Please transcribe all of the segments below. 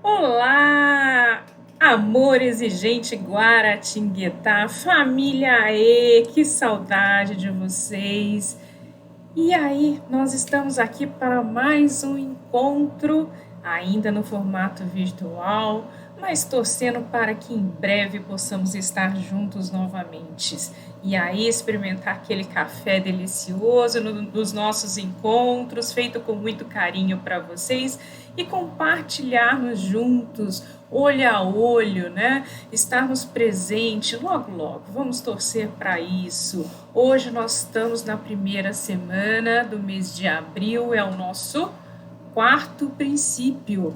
Olá, amor exigente Guaratinguetá, família E, que saudade de vocês. E aí, nós estamos aqui para mais um encontro, ainda no formato virtual, mas torcendo para que em breve possamos estar juntos novamente. E aí, experimentar aquele café delicioso nos nossos encontros, feito com muito carinho para vocês, e compartilharmos juntos, olho a olho, né? Estarmos presentes logo, logo. Vamos torcer para isso. Hoje nós estamos na primeira semana do mês de abril, é o nosso quarto princípio.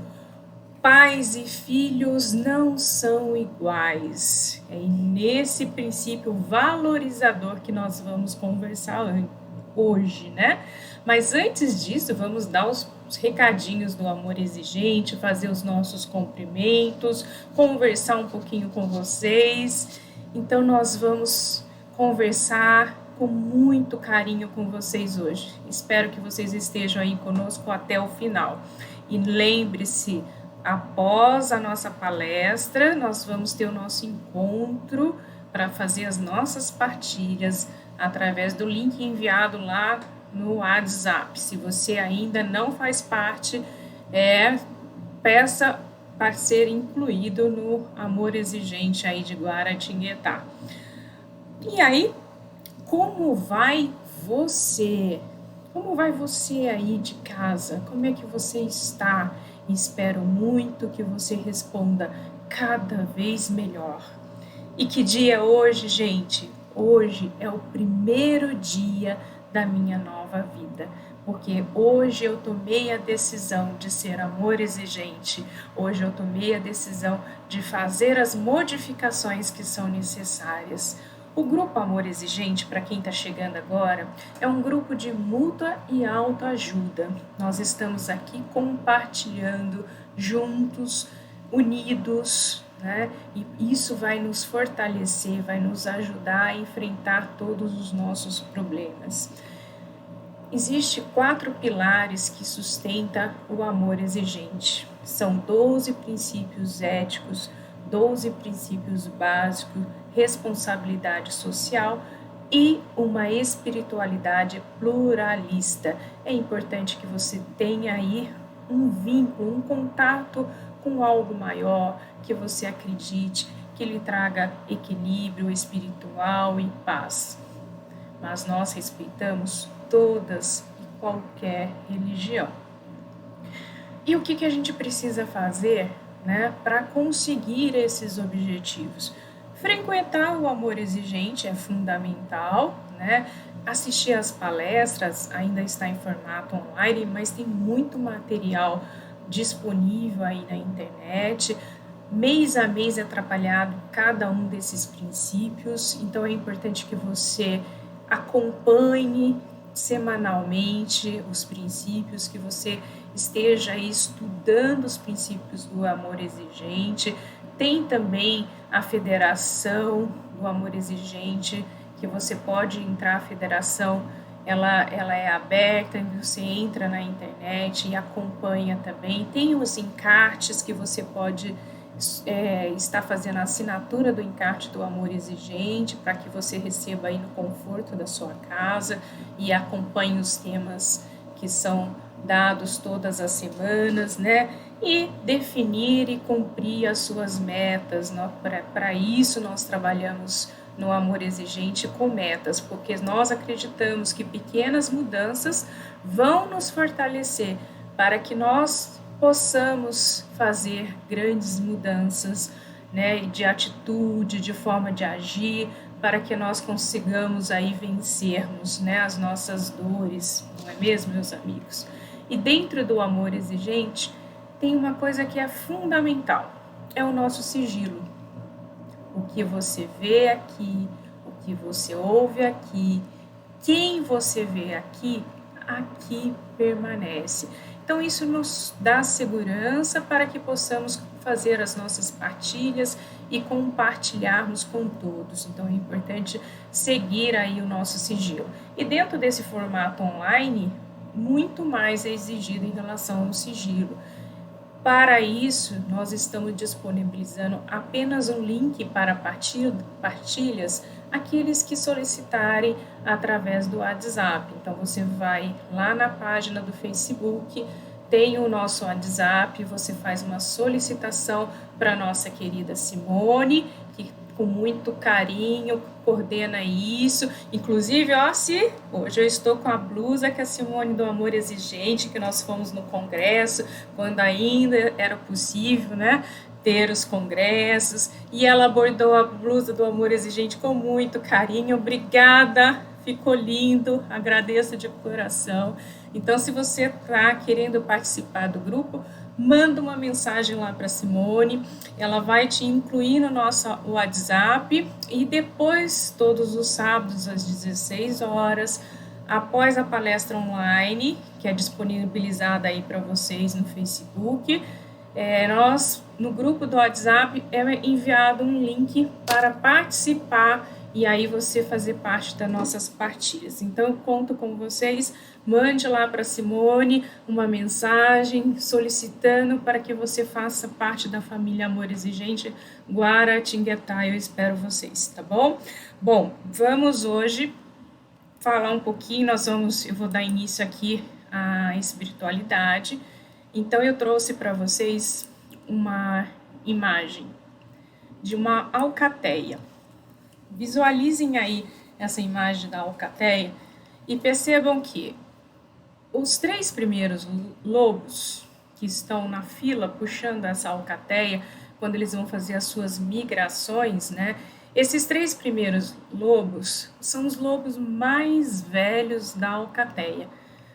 Pais e filhos não são iguais. É nesse princípio valorizador que nós vamos conversar hoje, né? Mas antes disso, vamos dar os recadinhos do amor exigente, fazer os nossos cumprimentos, conversar um pouquinho com vocês. Então, nós vamos conversar com muito carinho com vocês hoje. Espero que vocês estejam aí conosco até o final. E lembre-se, após a nossa palestra, nós vamos ter o nosso encontro para fazer as nossas partilhas através do link enviado lá no WhatsApp. Se você ainda não faz parte, peça para ser incluído no Amor Exigente aí de Guaratinguetá. E aí, como vai você? Como vai você aí de casa? Como é que você está? Espero muito que você responda cada vez melhor. E que dia é hoje, gente? Hoje é o primeiro dia da minha nova vida, porque hoje eu tomei a decisão de ser amor exigente, hoje eu tomei a decisão de fazer as modificações que são necessárias. O Grupo Amor Exigente, para quem está chegando agora, é um grupo de mútua e autoajuda. Nós estamos aqui compartilhando juntos, unidos, né? E isso vai nos fortalecer, vai nos ajudar a enfrentar todos os nossos problemas. Existem 4 pilares que sustentam o amor exigente. São 12 princípios éticos, 12 princípios básicos, responsabilidade social e uma espiritualidade pluralista. É importante que você tenha aí um vínculo, um contato com algo maior, que você acredite, que lhe traga equilíbrio espiritual e paz. Mas nós respeitamos todas e qualquer religião. E o que a gente precisa fazer, né, para conseguir esses objetivos? Frequentar o amor exigente é fundamental, né? Assistir às palestras ainda está em formato online, mas tem muito material disponível aí na internet. Mês a mês é trabalhado cada um desses princípios, então é importante que você acompanhe semanalmente os princípios, que você esteja aí estudando os princípios do amor exigente. Tem também a Federação do Amor Exigente, que você pode entrar, a federação, ela é aberta, você entra na internet e acompanha também. Tem os encartes que você pode estar fazendo a assinatura do encarte do Amor Exigente, para que você receba aí no conforto da sua casa e acompanhe os temas que são dados todas as semanas, né? E definir e cumprir as suas metas. Para isso nós trabalhamos no Amor Exigente com metas, porque nós acreditamos que pequenas mudanças vão nos fortalecer para que nós possamos fazer grandes mudanças, né, de atitude, de forma de agir, para que nós consigamos aí vencermos, né, as nossas dores, não é mesmo, meus amigos? E dentro do amor exigente, tem uma coisa que é fundamental, é o nosso sigilo. O que você vê aqui, o que você ouve aqui, quem você vê aqui, aqui permanece. Então, isso nos dá segurança para que possamos fazer as nossas partilhas e compartilharmos com todos. Então, é importante seguir aí o nosso sigilo. E dentro desse formato online, muito mais é exigido em relação ao sigilo. Para isso, nós estamos disponibilizando apenas um link para partilhas aqueles que solicitarem através do WhatsApp. Então, você vai lá na página do Facebook, tem o nosso WhatsApp, você faz uma solicitação para a nossa querida Simone, que com muito carinho coordena isso. Inclusive, ó, se hoje eu estou com a blusa que a Simone do Amor Exigente, que nós fomos no congresso, quando ainda era possível, né, ter os congressos, e ela bordou a blusa do Amor Exigente com muito carinho. Obrigada, ficou lindo, agradeço de coração. Então, se você está querendo participar do grupo, manda uma mensagem lá para Simone, ela vai te incluir no nosso WhatsApp e depois, todos os sábados às 16 horas, após a palestra online, que é disponibilizada aí para vocês no Facebook, nós, no grupo do WhatsApp, é enviado um link para participar e aí você fazer parte das nossas partilhas. Então, eu conto com vocês, mande lá para Simone uma mensagem solicitando para que você faça parte da família Amor Exigente Guaratinguetá. Eu espero vocês, tá bom? Bom, vamos hoje falar um pouquinho, eu vou dar início aqui à espiritualidade. Então, eu trouxe para vocês uma imagem de uma alcateia. Visualizem aí essa imagem da alcateia e percebam que os 3 primeiros lobos que estão na fila puxando essa alcateia, quando eles vão fazer as suas migrações, né? Esses 3 primeiros lobos são os lobos mais velhos da alcateia.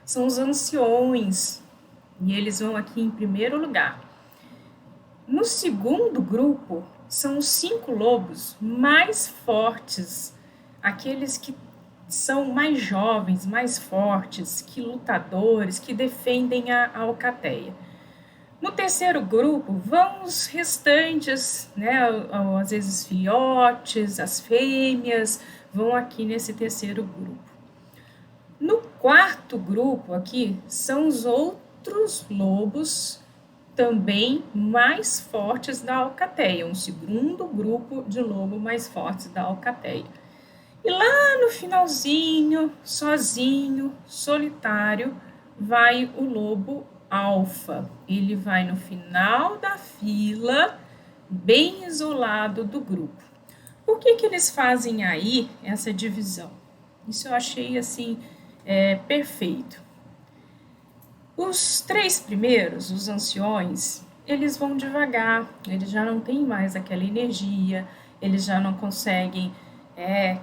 São os anciões, e eles vão aqui em primeiro lugar. No segundo grupo, são os 5 lobos mais fortes, aqueles que são mais jovens, mais fortes, que lutadores, que defendem a alcateia. No terceiro grupo, vão os restantes, né, às vezes filhotes, as fêmeas, vão aqui nesse terceiro grupo. No quarto grupo aqui, são os outros lobos também mais fortes da alcateia, um segundo grupo de lobo mais fortes da alcateia. E lá no finalzinho, sozinho, solitário, vai o lobo alfa. Ele vai no final da fila, bem isolado do grupo. Por que eles fazem aí essa divisão? Isso eu achei assim perfeito. Os 3 primeiros, os anciões, eles vão devagar, eles já não têm mais aquela energia, eles já não conseguem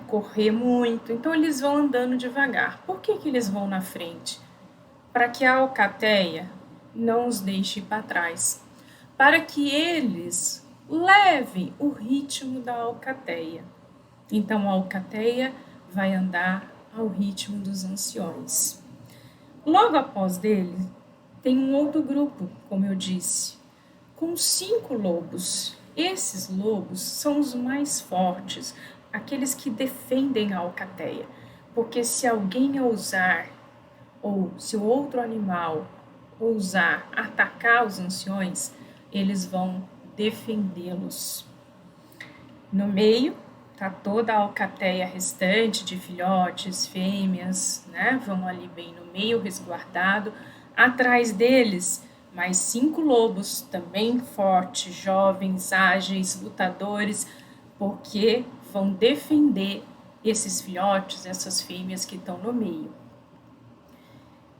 correr muito, então eles vão andando devagar. Por que eles vão na frente? Para que a alcateia não os deixe para trás, para que eles levem o ritmo da alcateia. Então a alcateia vai andar ao ritmo dos anciões. Logo após dele, tem um outro grupo, como eu disse, com 5 lobos. Esses lobos são os mais fortes, aqueles que defendem a alcateia, porque se alguém ousar, ou se o outro animal ousar atacar os anciões, eles vão defendê-los. No meio tá toda a alcateia restante de filhotes, fêmeas, né? Vão ali bem no meio, resguardado. Atrás deles, mais 5 lobos, também fortes, jovens, ágeis, lutadores, porque vão defender esses filhotes, essas fêmeas que estão no meio.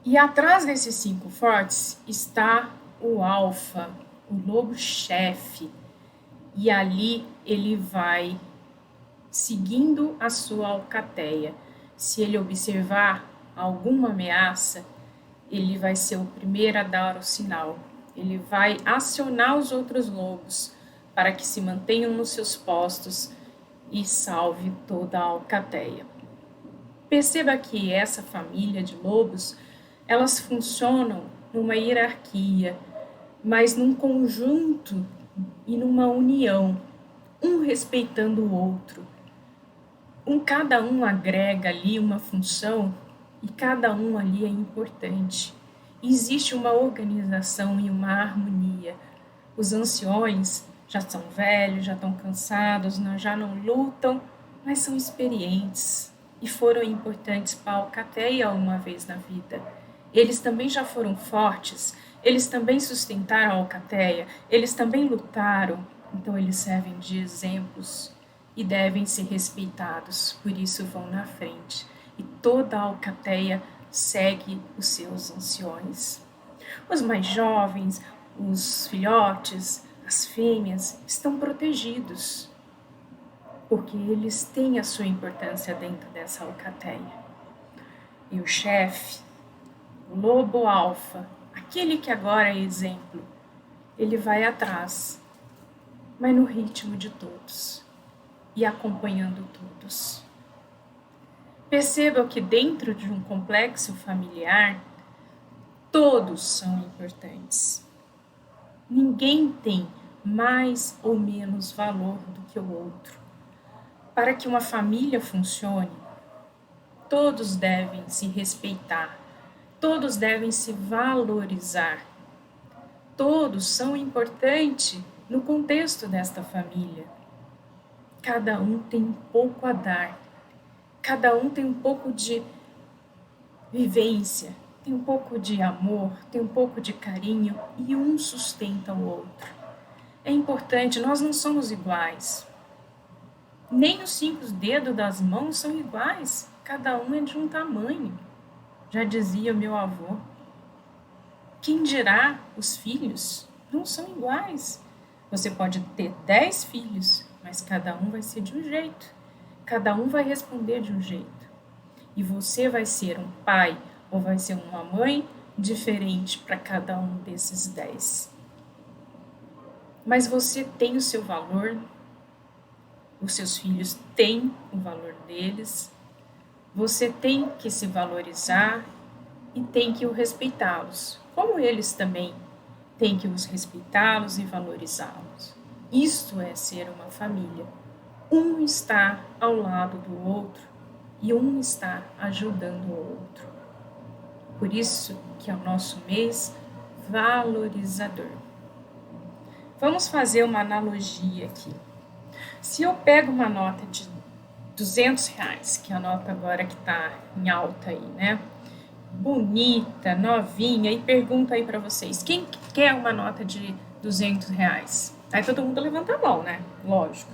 E atrás desses 5 fortes está o alfa, o lobo-chefe. E ali ele vai seguindo a sua alcateia. Se ele observar alguma ameaça, ele vai ser o primeiro a dar o sinal. Ele vai acionar os outros lobos para que se mantenham nos seus postos e salve toda a alcateia. Perceba que essa família de lobos, elas funcionam numa hierarquia, mas num conjunto e numa união, um respeitando o outro. Cada um agrega ali uma função e cada um ali é importante. Existe uma organização e uma harmonia. Os anciões já são velhos, já estão cansados, já não lutam, mas são experientes e foram importantes para a Alcateia uma vez na vida. Eles também já foram fortes, eles também sustentaram a Alcateia, eles também lutaram, então eles servem de exemplos e devem ser respeitados, por isso vão na frente. E toda a Alcateia segue os seus anciões. Os mais jovens, os filhotes, as fêmeas estão protegidos, porque eles têm a sua importância dentro dessa alcateia. E o chefe, o lobo alfa, aquele que agora é exemplo, ele vai atrás, mas no ritmo de todos e acompanhando todos. Perceba que dentro de um complexo familiar, todos são importantes. Ninguém tem mais ou menos valor do que o outro. Para que uma família funcione, todos devem se respeitar, todos devem se valorizar. Todos são importantes no contexto desta família. Cada um tem um pouco a dar, cada um tem um pouco de vivência, tem um pouco de amor, tem um pouco de carinho e um sustenta o outro. É importante, nós não somos iguais. Nem os 5 dedos das mãos são iguais, cada um é de um tamanho, já dizia meu avô. Quem dirá os filhos não são iguais. Você pode ter 10 filhos, mas cada um vai ser de um jeito, cada um vai responder de um jeito. E você vai ser um pai ou vai ser uma mãe diferente para cada um desses 10. Mas você tem o seu valor, os seus filhos têm o valor deles, você tem que se valorizar e tem que respeitá-los, como eles também têm que os respeitá-los e valorizá-los. Isto é ser uma família. Um está ao lado do outro e um está ajudando o outro. Por isso que é o nosso mês valorizador. Vamos fazer uma analogia aqui. Se eu pego uma nota de R$200, que é a nota agora que está em alta aí, né? Bonita, novinha, e pergunto aí para vocês, quem quer uma nota de R$200? Aí todo mundo levanta a mão, né? Lógico.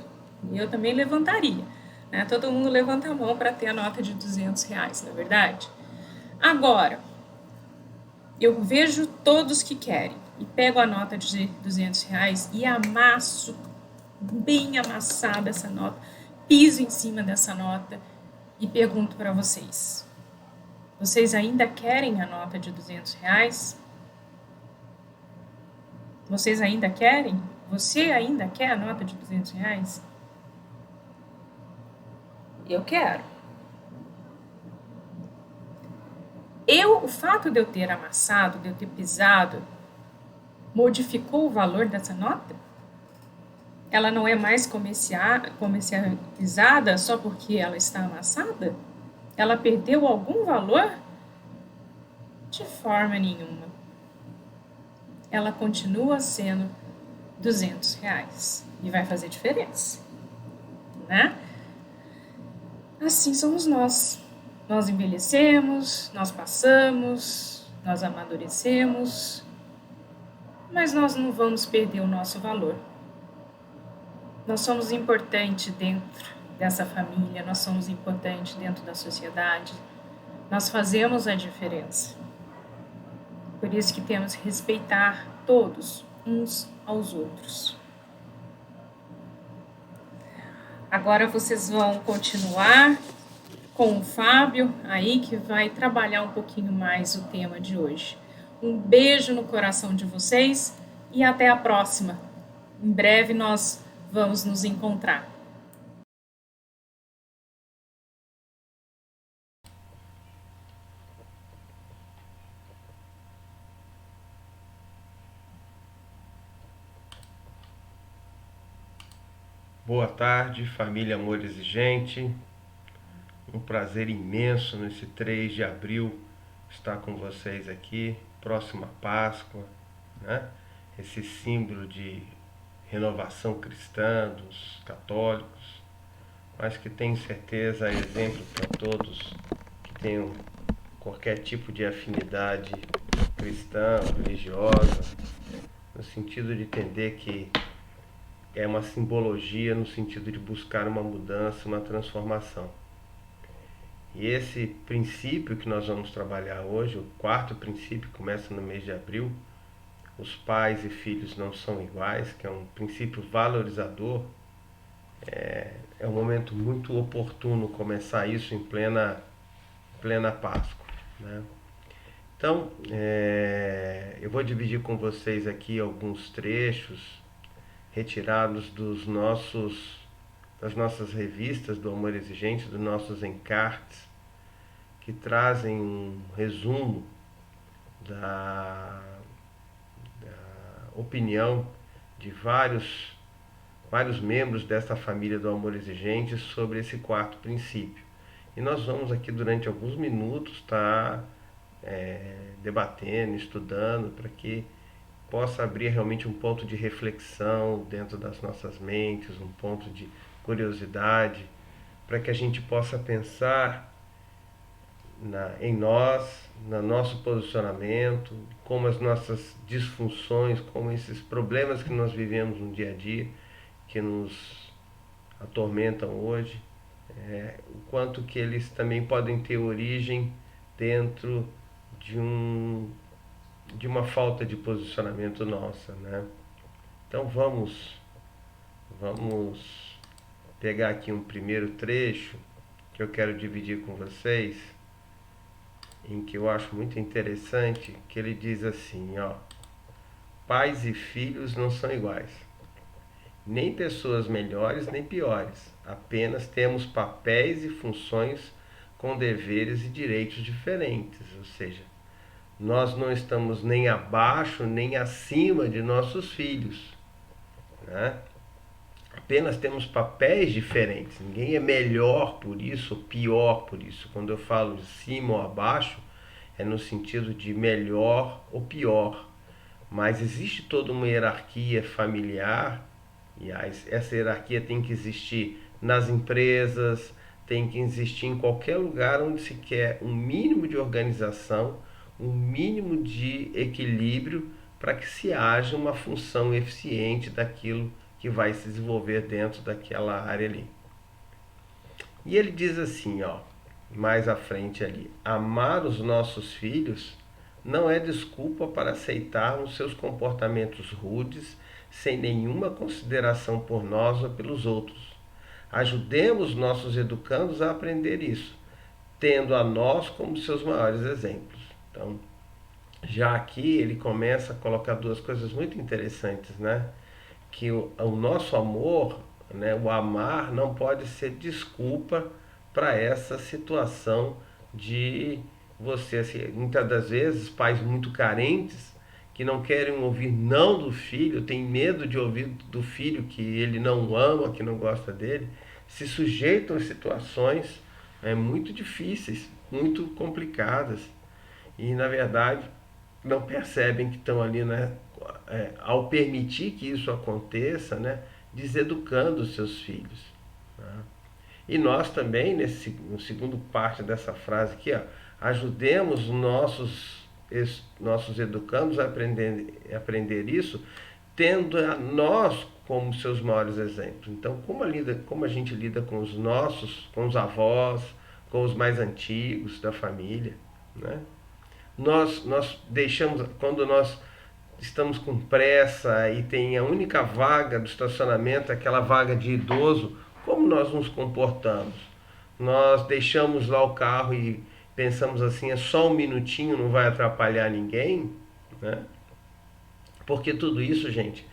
Eu também levantaria, né? Todo mundo levanta a mão para ter a nota de R$200, não é verdade? Agora, eu vejo todos que querem e pego a nota de R$200 e amasso, bem amassada essa nota, piso em cima dessa nota e pergunto para vocês: vocês ainda querem a nota de R$200? Vocês ainda querem? Você ainda quer a nota de R$200? Eu quero. O fato de eu ter amassado, de eu ter pisado, modificou o valor dessa nota? Ela não é mais comercializada só porque ela está amassada? Ela perdeu algum valor? De forma nenhuma. Ela continua sendo R$200 e vai fazer diferença, né? Assim somos nós. Nós envelhecemos, nós passamos, nós amadurecemos, mas nós não vamos perder o nosso valor. Nós somos importantes dentro dessa família, nós somos importantes dentro da sociedade, nós fazemos a diferença. Por isso que temos que respeitar todos, uns aos outros. Agora vocês vão continuar com o Fábio aí, que vai trabalhar um pouquinho mais o tema de hoje. Um beijo no coração de vocês e até a próxima. Em breve nós vamos nos encontrar. Boa tarde, família Amor Exigente. Um prazer imenso nesse 3 de abril estar com vocês aqui, próxima Páscoa, né? Esse símbolo de renovação cristã dos católicos, mas que tenho certeza é exemplo para todos que tenham qualquer tipo de afinidade cristã, religiosa, no sentido de entender que é uma simbologia no sentido de buscar uma mudança, uma transformação. E esse princípio que nós vamos trabalhar hoje, o quarto princípio, começa no mês de abril, os pais e filhos não são iguais, que é um princípio valorizador. É um momento muito oportuno começar isso em plena Páscoa, né? Então, eu vou dividir com vocês aqui alguns trechos retirados das nossas revistas do Amor Exigente, dos nossos encartes, que trazem um resumo da opinião de vários membros desta família do Amor Exigente sobre esse quarto princípio. E nós vamos aqui durante alguns minutos estar debatendo, estudando, para que possa abrir realmente um ponto de reflexão dentro das nossas mentes, um ponto de curiosidade, para que a gente possa pensar em nós, no nosso posicionamento, como as nossas disfunções, como esses problemas que nós vivemos no dia a dia, que nos atormentam hoje, o quanto que eles também podem ter origem dentro de uma falta de posicionamento nossa, né? Então vamos pegar aqui um primeiro trecho que eu quero dividir com vocês, em que eu acho muito interessante, que ele diz assim, ó: pais e filhos não são iguais, nem pessoas melhores nem piores, apenas temos papéis e funções com deveres e direitos diferentes, ou seja, nós não estamos nem abaixo nem acima de nossos filhos, né? Apenas temos papéis diferentes. Ninguém é melhor por isso ou pior por isso. Quando eu falo de cima ou abaixo, é no sentido de melhor ou pior. Mas existe toda uma hierarquia familiar, e essa hierarquia tem que existir nas empresas, tem que existir em qualquer lugar onde se quer um mínimo de organização, um mínimo de equilíbrio, para que se haja uma função eficiente daquilo que vai se desenvolver dentro daquela área ali. E ele diz assim, ó, mais à frente ali: amar os nossos filhos não é desculpa para aceitarmos seus comportamentos rudes sem nenhuma consideração por nós ou pelos outros. Ajudemos nossos educandos a aprender isso, tendo a nós como seus maiores exemplos. Então, já aqui ele começa a colocar duas coisas muito interessantes, né? Que o nosso amor, né, o amar, não pode ser desculpa para essa situação de você, assim, muitas das vezes, pais muito carentes, que não querem ouvir não do filho, têm medo de ouvir do filho que ele não ama, que não gosta dele, se sujeitam a situações muito difíceis, muito complicadas, e na verdade não percebem que estão ali, né, ao permitir que isso aconteça, né, deseducando os seus filhos, né? E nós também, no segundo parte dessa frase aqui, ó, ajudemos nossos educandos a aprender isso, tendo a nós como seus maiores exemplos. Então, como a gente lida com com os avós, com os mais antigos da família, né? Nós deixamos, quando nós estamos com pressa e tem a única vaga do estacionamento, aquela vaga de idoso, como nós nos comportamos? Nós deixamos lá o carro e pensamos assim, é só um minutinho, não vai atrapalhar ninguém, né? Porque tudo isso, gente,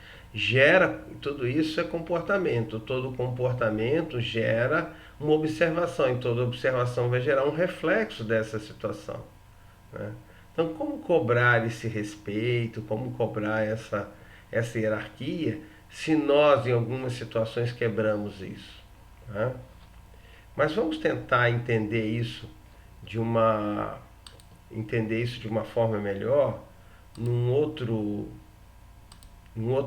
tudo isso é comportamento. Todo comportamento gera uma observação, e toda observação vai gerar um reflexo dessa situação, né? Então, como cobrar esse respeito, como cobrar essa hierarquia, se nós, em algumas situações, quebramos isso, né? Mas vamos tentar entender isso de uma entender isso de uma forma melhor num outro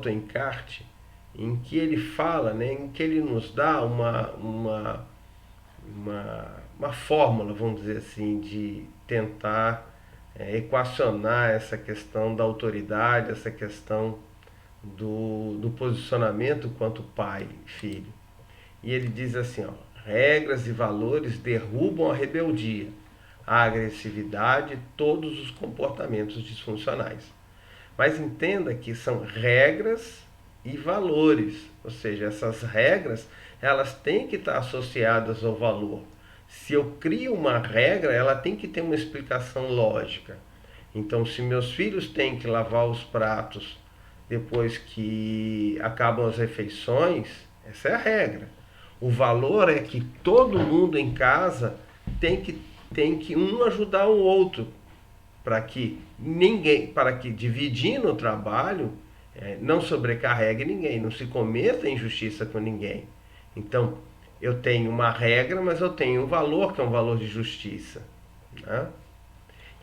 encarte, em que ele fala, né, em que ele nos dá uma fórmula, vamos dizer assim, de tentar equacionar essa questão da autoridade, essa questão do posicionamento quanto pai e filho. E ele diz assim, ó, regras e valores derrubam a rebeldia, a agressividade e todos os comportamentos disfuncionais. Mas entenda que são regras e valores, ou seja, essas regras elas têm que estar associadas ao valor. Se eu crio uma regra, ela tem que ter uma explicação lógica. Então, se meus filhos têm que lavar os pratos depois que acabam as refeições, essa é a regra. O valor é que todo mundo em casa tem que um ajudar o outro, para que dividindo o trabalho não sobrecarregue ninguém, não se cometa injustiça com ninguém. Então, eu tenho uma regra, mas eu tenho um valor que é um valor de justiça, né?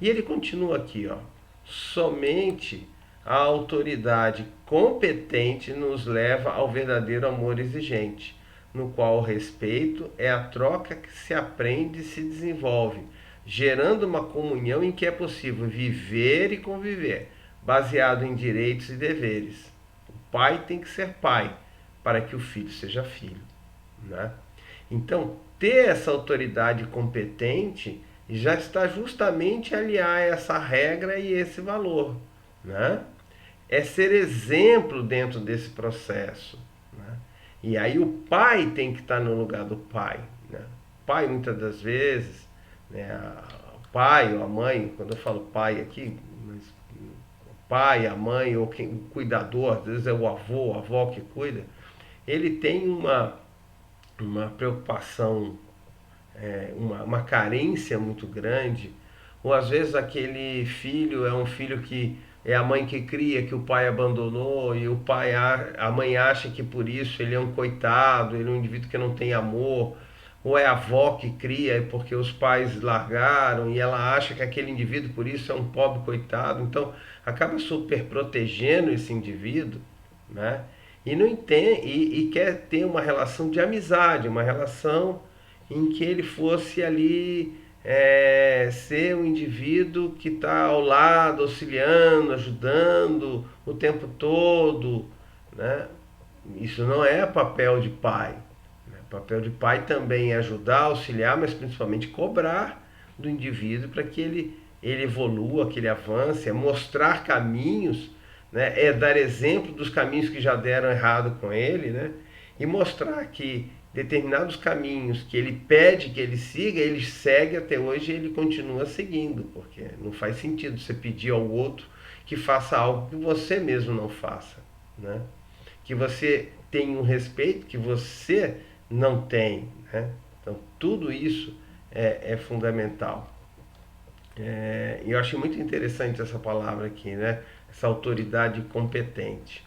E ele continua aqui, ó, somente a autoridade competente nos leva ao verdadeiro amor exigente, no qual o respeito é a troca que se aprende e se desenvolve, gerando uma comunhão em que é possível viver e conviver, baseado em direitos e deveres. O pai tem que ser pai para que o filho seja filho, né? Então, ter essa autoridade competente já está justamente aliar essa regra e esse valor, né? É ser exemplo dentro desse processo, né? E aí o pai tem que estar no lugar do pai, né? O pai, muitas das vezes, né, o pai ou a mãe, quando eu falo pai aqui, mas o pai, a mãe ou quem, o cuidador, às vezes é o avô, a avó que cuida, ele tem uma preocupação, uma carência muito grande, ou às vezes aquele filho é um filho que é a mãe que cria, que o pai abandonou, e a mãe acha que por isso ele é um coitado, ele é um indivíduo que não tem amor, ou é a avó que cria porque os pais largaram e ela acha que aquele indivíduo por isso é um pobre coitado, então acaba super protegendo esse indivíduo, né? E não entende, e quer ter uma relação de amizade, uma relação em que ele fosse ali ser um indivíduo que está ao lado, auxiliando, ajudando o tempo todo, né? Isso não é papel de pai, né? Papel de pai também é ajudar, auxiliar, mas principalmente cobrar do indivíduo para que ele evolua, que ele avance, é mostrar caminhos, né? É dar exemplo dos caminhos que já deram errado com ele, né? E mostrar que determinados caminhos que ele pede que ele siga, ele segue até hoje e ele continua seguindo, porque não faz sentido você pedir ao outro que faça algo que você mesmo não faça, né? Que você tenha um respeito que você não tem, né? Então tudo isso é fundamental. E eu achei muito interessante essa palavra aqui, né? Essa autoridade competente.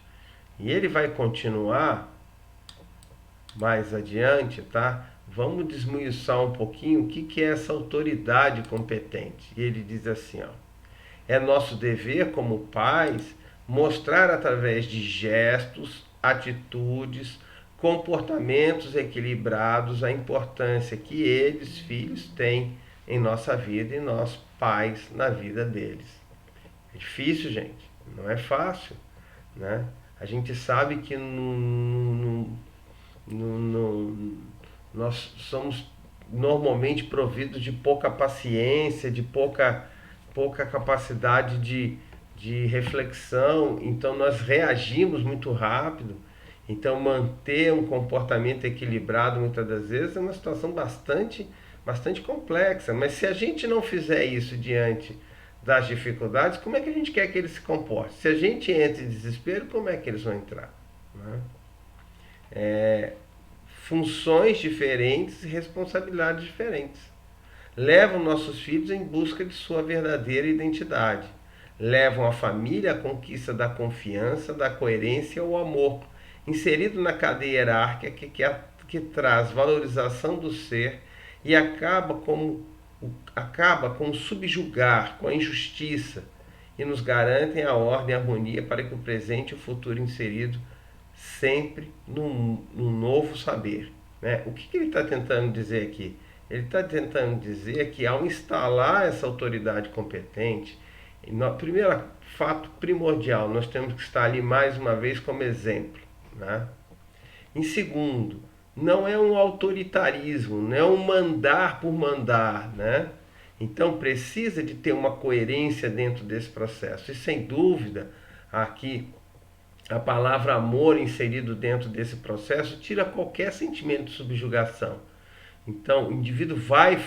E ele vai continuar mais adiante, tá? Vamos desmiuçar um pouquinho o que é essa autoridade competente. E ele diz assim, ó: é nosso dever como pais mostrar através de gestos, atitudes, comportamentos equilibrados a importância que eles, filhos, têm em nossa vida e nós, pais, na vida deles. É difícil, gente, não é fácil, né? A gente sabe que nós somos normalmente providos de pouca paciência, de pouca capacidade de reflexão, então nós reagimos muito rápido. Então manter um comportamento equilibrado muitas das vezes é uma situação bastante complexa, mas se a gente não fizer isso diante das dificuldades, como é que a gente quer que eles se comportem? Se a gente entra em desespero, como é que eles vão entrar, né? Funções diferentes e responsabilidades diferentes levam nossos filhos em busca de sua verdadeira identidade, levam a família à conquista da confiança, da coerência ou amor, inserido na cadeia hierárquica que traz valorização do ser e acaba como acaba com o subjugar, com a injustiça, e nos garantem a ordem e a harmonia para que o presente e o futuro inserido sempre num novo saber. Né? O que ele está tentando dizer aqui? Ele está tentando dizer que ao instalar essa autoridade competente, primeiro fato primordial, nós temos que estar ali mais uma vez como exemplo. Né? Em segundo, não é um autoritarismo, não é um mandar por mandar, né? Então precisa de ter uma coerência dentro desse processo. E sem dúvida, aqui a palavra amor inserido dentro desse processo tira qualquer sentimento de subjugação. Então o indivíduo vai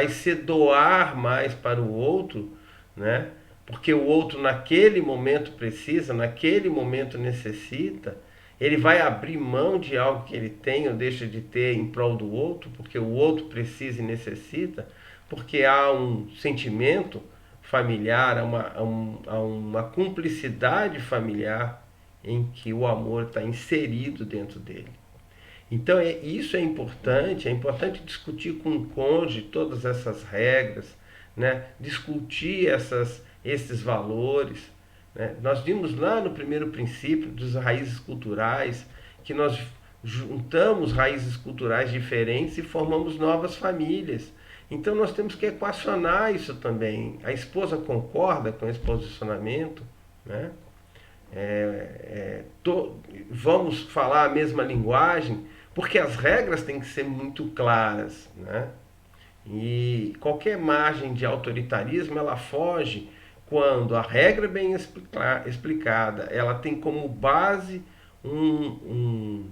se doar mais para o outro, né? Porque o outro naquele momento precisa, naquele momento necessita. Ele vai abrir mão de algo que ele tem ou deixa de ter em prol do outro, porque o outro precisa e necessita, porque há um sentimento familiar, há uma cumplicidade familiar em que o amor está inserido dentro dele. Então isso é importante discutir com o cônjuge todas essas regras, né? Discutir esses valores. Né? Nós vimos lá no primeiro princípio dos raízes culturais que nós juntamos raízes culturais diferentes e formamos novas famílias. Então nós temos que equacionar isso também. A esposa concorda com esse posicionamento, né? Vamos falar a mesma linguagem, porque as regras têm que ser muito claras, né? E qualquer margem de autoritarismo ela foge quando a regra é bem explicada, ela tem como base um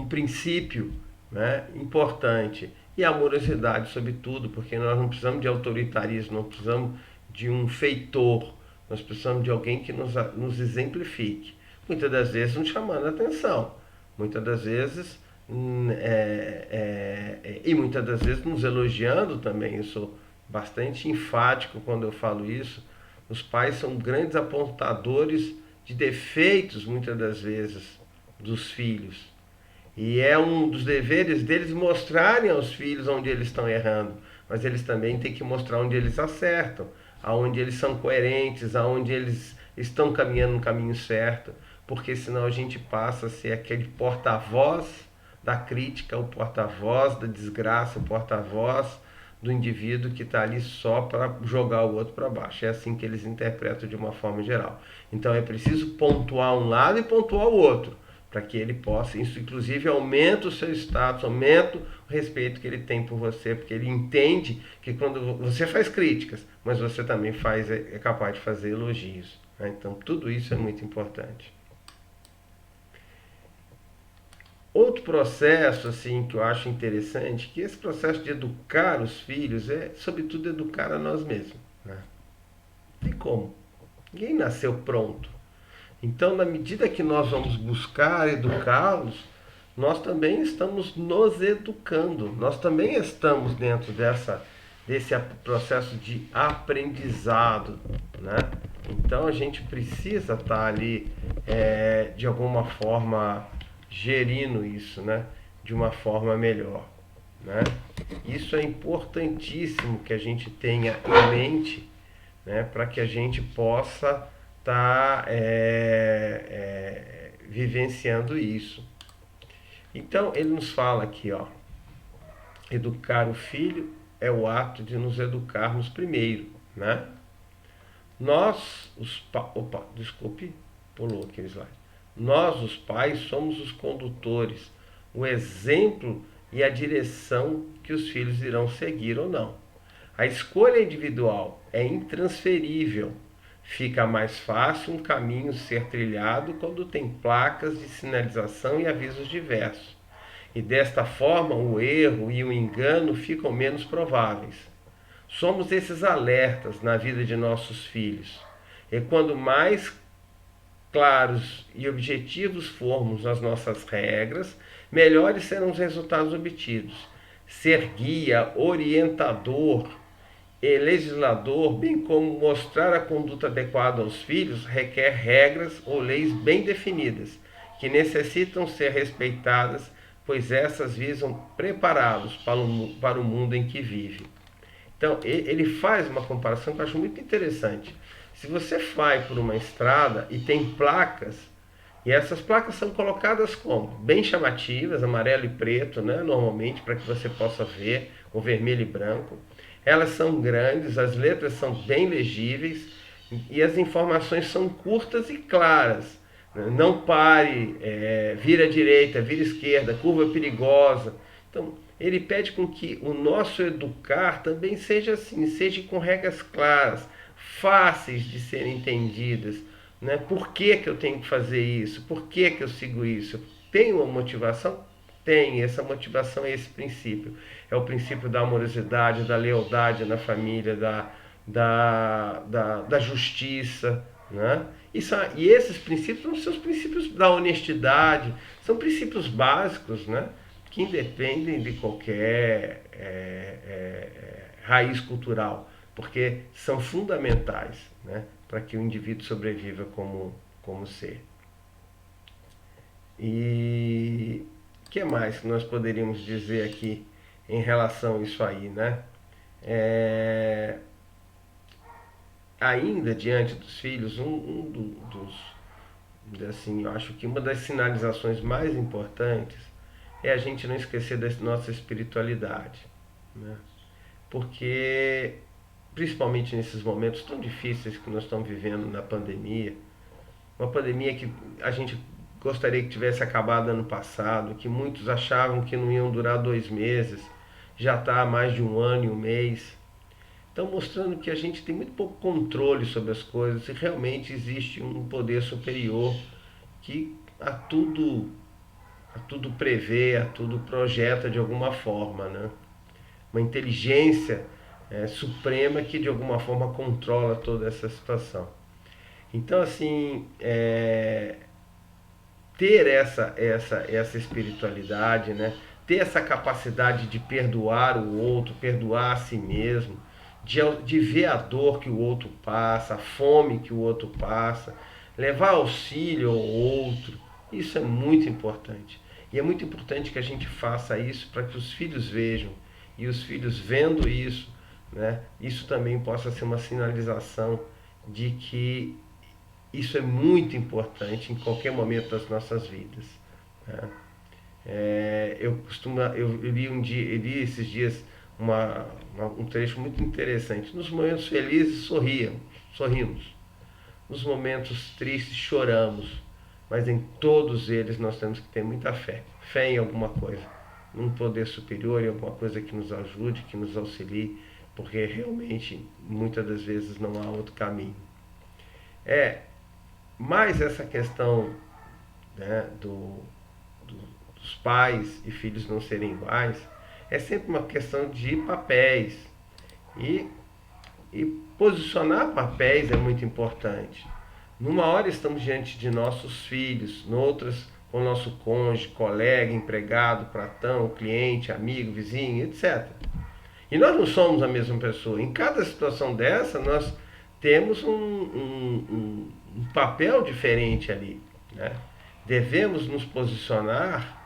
princípio, né, importante, e a amorosidade sobretudo, porque nós não precisamos de autoritarismo, não precisamos de um feitor, nós precisamos de alguém que nos exemplifique, muitas das vezes nos chamando a atenção, muitas das vezes e muitas das vezes nos elogiando também. Eu sou bastante enfático quando eu falo isso. Os pais são grandes apontadores de defeitos, muitas das vezes, dos filhos. E é um dos deveres deles mostrarem aos filhos onde eles estão errando. Mas eles também têm que mostrar onde eles acertam, aonde eles são coerentes, aonde eles estão caminhando no caminho certo. Porque senão a gente passa a ser aquele porta-voz da crítica, o porta-voz da desgraça, o porta-voz do indivíduo que está ali só para jogar o outro para baixo. É assim que eles interpretam de uma forma geral. Então é preciso pontuar um lado e pontuar o outro, para que ele possa, isso inclusive aumenta o seu status, aumenta o respeito que ele tem por você, porque ele entende que quando você faz críticas, mas você também é capaz de fazer elogios. Né? Então tudo isso é muito importante. Outro processo assim que eu acho interessante, que esse processo de educar os filhos sobretudo, educar a nós mesmos. Né? Não tem como. Ninguém nasceu pronto. Então, na medida que nós vamos buscar educá-los, nós também estamos nos educando. Nós também estamos dentro desse processo de aprendizado. Né? Então, a gente precisa estar ali, de alguma forma, gerindo isso, né, de uma forma melhor, né? Isso é importantíssimo que a gente tenha em mente, né, para que a gente possa estar vivenciando isso. Então ele nos fala aqui, ó, educar o filho é o ato de nos educarmos primeiro, né? Desculpe, pulou aquele slide. Nós, os pais, somos os condutores, o exemplo e a direção que os filhos irão seguir ou não. A escolha individual é intransferível. Fica mais fácil um caminho ser trilhado quando tem placas de sinalização e avisos diversos. E desta forma, o erro e o engano ficam menos prováveis. Somos esses alertas na vida de nossos filhos. E quando mais claros e objetivos formos as nossas regras, melhores serão os resultados obtidos. Ser guia, orientador e legislador, bem como mostrar a conduta adequada aos filhos, requer regras ou leis bem definidas, que necessitam ser respeitadas pois essas visam prepará-los para o mundo em que vive. Então, ele faz uma comparação que eu acho muito interessante. Se você vai por uma estrada e tem placas, e essas placas são colocadas como? Bem chamativas, amarelo e preto, né? Normalmente, para que você possa ver, ou vermelho e branco. Elas são grandes, as letras são bem legíveis e as informações são curtas e claras. Não pare, vira à direita, vira à esquerda, curva perigosa. Então, ele pede com que o nosso educar também seja assim, seja com regras claras, fáceis de serem entendidas. Né? Por que eu tenho que fazer isso? Por que eu sigo isso? Tem uma motivação? Tem. Essa motivação é esse princípio. É o princípio da amorosidade, da lealdade na família, da justiça. Né? E esses princípios são os seus princípios da honestidade, são princípios básicos, né? Que independem de qualquer raiz cultural, porque são fundamentais, né? Para que o indivíduo sobreviva como ser. E o que mais que nós poderíamos dizer aqui em relação a isso aí, né? Ainda diante dos filhos, assim, eu acho que uma das sinalizações mais importantes é a gente não esquecer da nossa espiritualidade, né? Porque, principalmente nesses momentos tão difíceis que nós estamos vivendo na pandemia, uma pandemia que a gente gostaria que tivesse acabado ano passado, que muitos achavam que não iam durar 2 meses, já está há mais de 1 ano e 1 mês. Então, mostrando que a gente tem muito pouco controle sobre as coisas e realmente existe um poder superior que a tudo prevê, a tudo projeta de alguma forma, né? Uma inteligência suprema que de alguma forma controla toda essa situação. Então, assim, ter essa espiritualidade, né? Ter essa capacidade de perdoar o outro, perdoar a si mesmo, de ver a dor que o outro passa, a fome que o outro passa, levar auxílio ao outro, isso é muito importante. E é muito importante que a gente faça isso para que os filhos vejam, e os filhos vendo isso, né, isso também possa ser uma sinalização de que isso é muito importante em qualquer momento das nossas vidas. Né? Eu li esses dias um trecho muito interessante. Nos momentos felizes sorrimos. Nos momentos tristes choramos. Mas em todos eles nós temos que ter muita fé. Fé em alguma coisa. Num poder superior, em alguma coisa que nos ajude, que nos auxilie. Porque realmente, muitas das vezes, não há outro caminho. Mas essa questão, né, dos pais e filhos não serem iguais é sempre uma questão de papéis. E posicionar papéis é muito importante. Numa hora estamos diante de nossos filhos, noutras com o nosso cônjuge, colega, empregado, patrão, cliente, amigo, vizinho, etc. E nós não somos a mesma pessoa. Em cada situação dessa, nós temos um papel diferente ali. Né? Devemos nos posicionar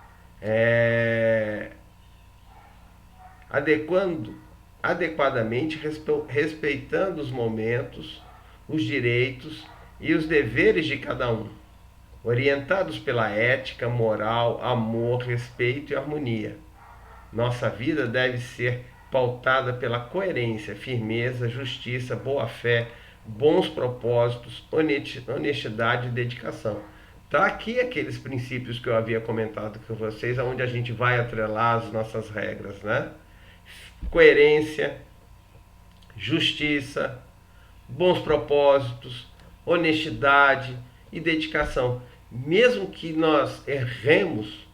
adequadamente, respeitando os momentos, os direitos e os deveres de cada um, orientados pela ética, moral, amor, respeito e harmonia. Nossa vida deve ser pautada pela coerência, firmeza, justiça, boa-fé, bons propósitos, honestidade e dedicação. Tá aqui aqueles princípios que eu havia comentado com vocês, onde a gente vai atrelar as nossas regras, né? Coerência, justiça, bons propósitos, honestidade e dedicação. Mesmo que nós erremos,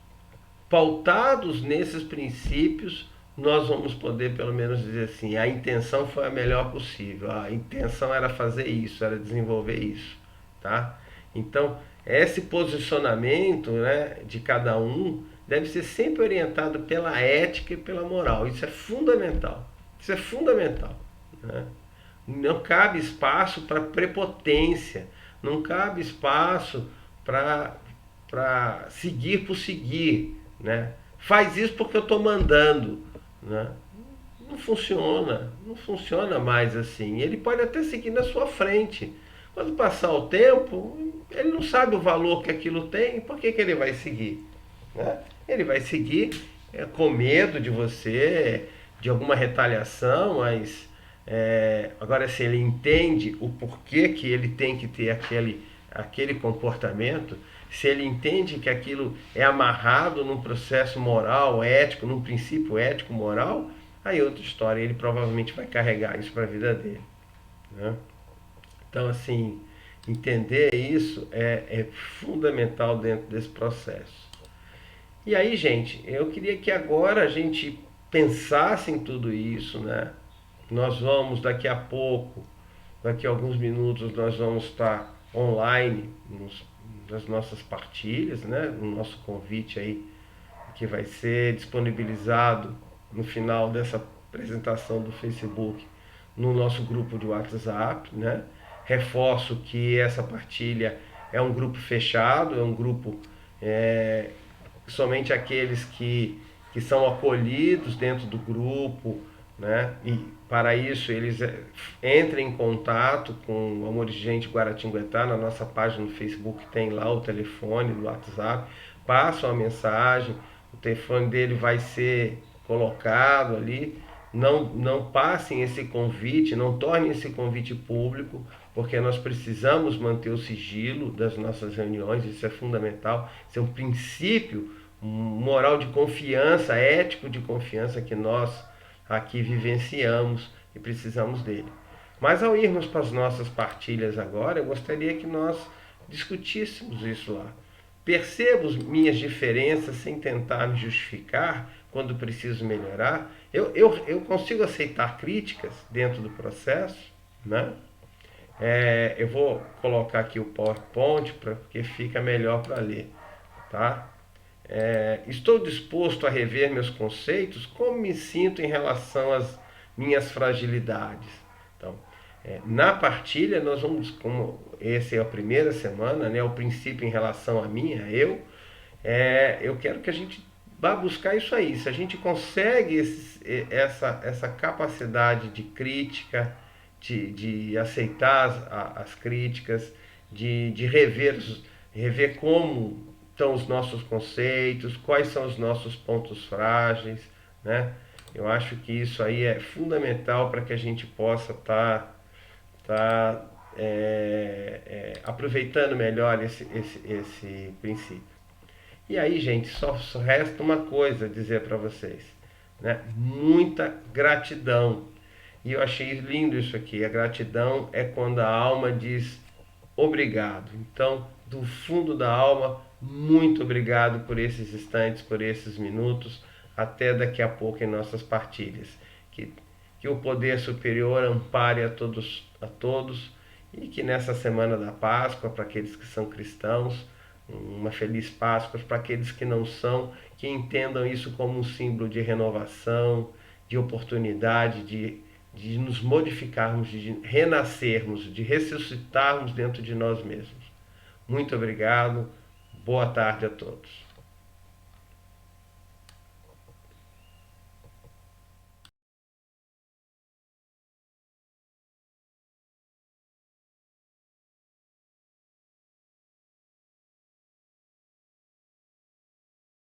pautados nesses princípios, nós vamos poder pelo menos dizer assim, a intenção foi a melhor possível, a intenção era fazer isso, era desenvolver isso, tá? Então, esse posicionamento, né, de cada um deve ser sempre orientado pela ética e pela moral. Isso é fundamental. Isso é fundamental. Né? Não cabe espaço para prepotência, não cabe espaço para seguir por seguir, né? faz isso porque eu estou mandando, né? Não funciona, não funciona mais assim. Ele pode até seguir na sua frente. Quando passar o tempo, ele não sabe o valor que aquilo tem, por que ele vai seguir? Né? Ele vai seguir com medo de você, de alguma retaliação, mas agora se ele entende o porquê que ele tem que ter aquele comportamento, se ele entende que aquilo é amarrado num processo moral, ético, num princípio ético, moral, aí é outra história, ele provavelmente vai carregar isso para a vida dele. Né? Então, assim, entender isso é fundamental dentro desse processo. E aí, gente, eu queria que agora a gente pensasse em tudo isso, né? Nós vamos daqui a pouco, daqui a alguns minutos, nós vamos estar online nas nossas partilhas, né? No nosso convite aí, que vai ser disponibilizado no final dessa apresentação do Facebook no nosso grupo de WhatsApp, né? Reforço que essa partilha é um grupo fechado, é um grupo somente aqueles que são acolhidos dentro do grupo, né? E para isso eles entrem em contato com o Amor de Gente Guaratinguetá, na nossa página no Facebook tem lá o telefone do WhatsApp, passam a mensagem, o telefone dele vai ser colocado ali. Não passem esse convite, não tornem esse convite público, porque nós precisamos manter o sigilo das nossas reuniões, isso é fundamental, isso é um princípio moral de confiança, ético de confiança que nós aqui vivenciamos e precisamos dele. Mas ao irmos para as nossas partilhas agora, eu gostaria que nós discutíssemos isso lá. Percebo minhas diferenças sem tentar me justificar quando preciso melhorar. Eu consigo aceitar críticas dentro do processo, né? Eu vou colocar aqui o PowerPoint porque fica melhor para ler, tá? Estou disposto a rever meus conceitos, como me sinto em relação às minhas fragilidades. Então, na partilha, nós vamos, como essa é a primeira semana, né, o princípio em relação a mim, a eu quero que a gente vá buscar isso aí. Se a gente consegue essa capacidade de crítica, de aceitar as críticas, de rever como estão os nossos conceitos, quais são os nossos pontos frágeis, né? Eu acho que isso aí é fundamental para que a gente possa estar aproveitando melhor esse princípio. E aí, gente, só resta uma coisa a dizer para vocês, né? Muita gratidão. E eu achei lindo isso aqui. A gratidão é quando a alma diz obrigado. Então, do fundo da alma, muito obrigado por esses instantes, por esses minutos. Até daqui a pouco em nossas partilhas. Que o poder superior ampare a todos e que nessa semana da Páscoa, para aqueles que são cristãos, uma feliz Páscoa para aqueles que não são, que entendam isso como um símbolo de renovação, de oportunidade, de nos modificarmos, de renascermos, de ressuscitarmos dentro de nós mesmos. Muito obrigado, boa tarde a todos.